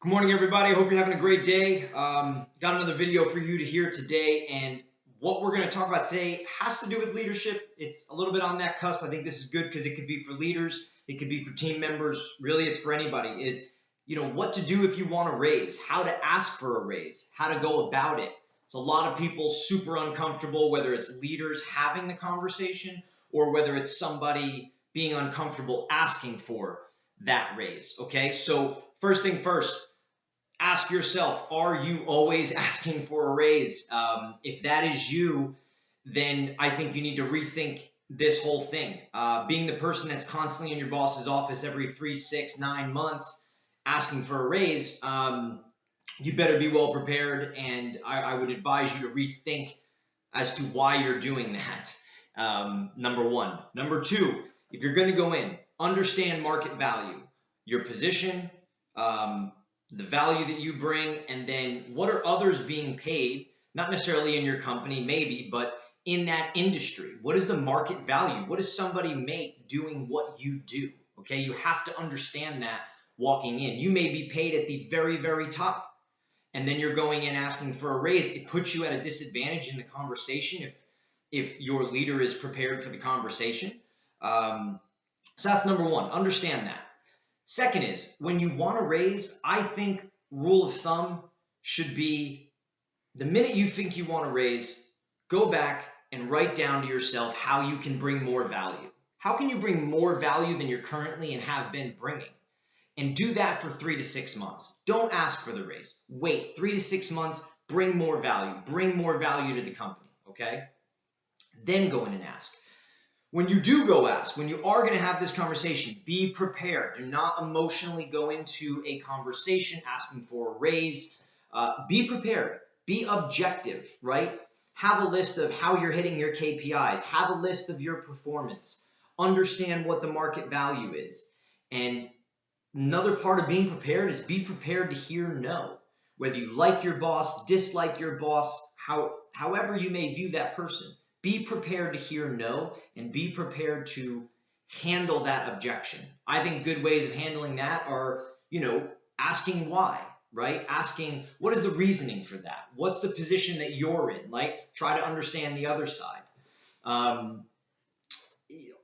Good morning, everybody. Hope you're having a great day. Got another video for you to hear today, and what we're going to talk about today has to do with leadership. It's a little bit on that cusp. I think this is good because it could be for leaders, it could be for team members. Really, it's for anybody. Is what to do if you want a raise, how to ask for a raise, how to go about it. So a lot of people super uncomfortable, whether it's leaders having the conversation or whether it's somebody being uncomfortable asking for that raise. Okay, so first thing first. Ask yourself, are you always asking for a raise? If that is you, then I think you need to rethink this whole thing. Being the person that's constantly in your boss's office every 3, 6, 9 months asking for a raise, you better be well prepared, and I would advise you to rethink as to why you're doing that. Number one. Number two, if you're going to go in, understand market value, your position, the value that you bring, and then what are others being paid, not necessarily in your company, maybe, but in that industry. What is the market value? What does somebody make doing what you do? Okay, you have to understand that walking in. You may be paid at the very, very top, and then you're going in asking for a raise. It puts you at a disadvantage in the conversation if your leader is prepared for the conversation. So that's number one. Understand that. Second is, when you want to raise, I think rule of thumb should be the minute you think you want to raise, go back and write down to yourself how you can bring more value. How can you bring more value than you're currently and have been bringing? And do that for 3 to 6 months. Don't ask for the raise. Wait 3 to 6 months, bring more value. Bring more value to the company, okay? Then go in and ask. When you do go ask, when you are going to have this conversation, be prepared. Do not emotionally go into a conversation asking for a raise. Be prepared. Be objective, right? Have a list of how you're hitting your KPIs. Have a list of your performance. Understand what the market value is. And another part of being prepared is be prepared to hear no. Whether you like your boss, dislike your boss, however you may view that person. Be prepared to hear no and be prepared to handle that objection. I think good ways of handling that are, asking why, right? Asking what is the reasoning for that? What's the position that you're in? Like, try to understand the other side.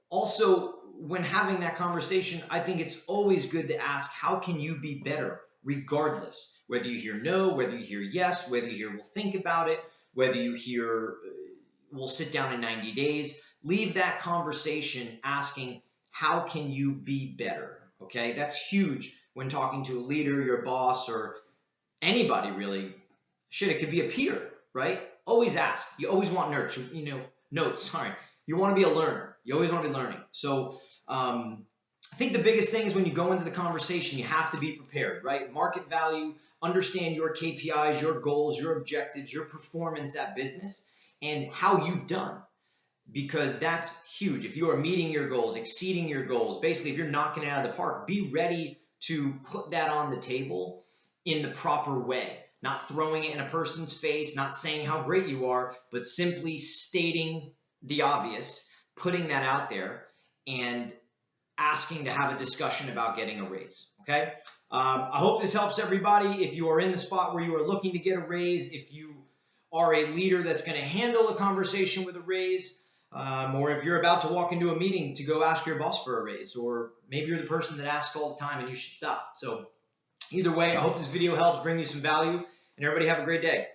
Also, when having that conversation, I think it's always good to ask, how can you be better? Regardless, whether you hear no, whether you hear yes, whether you hear we'll think about it, whether you hear we'll sit down in 90 days, leave that conversation asking, how can you be better? Okay, that's huge when talking to a leader, your boss, or anybody really. Shit, it could be a peer, right? Always ask. You always want notes. Sorry. You want to be a learner. You always want to be learning. So I think the biggest thing is when you go into the conversation, you have to be prepared, right? Market value, understand your KPIs, your goals, your objectives, your performance at business, and how you've done, because that's huge. If you are meeting your goals, exceeding your goals, basically if you're knocking it out of the park, be ready to put that on the table in the proper way, not throwing it in a person's face, not saying how great you are, but simply stating the obvious, putting that out there, and asking to have a discussion about getting a raise, okay? I hope this helps everybody. If you are in the spot where you are looking to get a raise, if you are a leader that's going to handle a conversation with a raise, or if you're about to walk into a meeting to go ask your boss for a raise, or maybe you're the person that asks all the time and you should stop. So either way, I hope this video helps bring you some value, and everybody have a great day.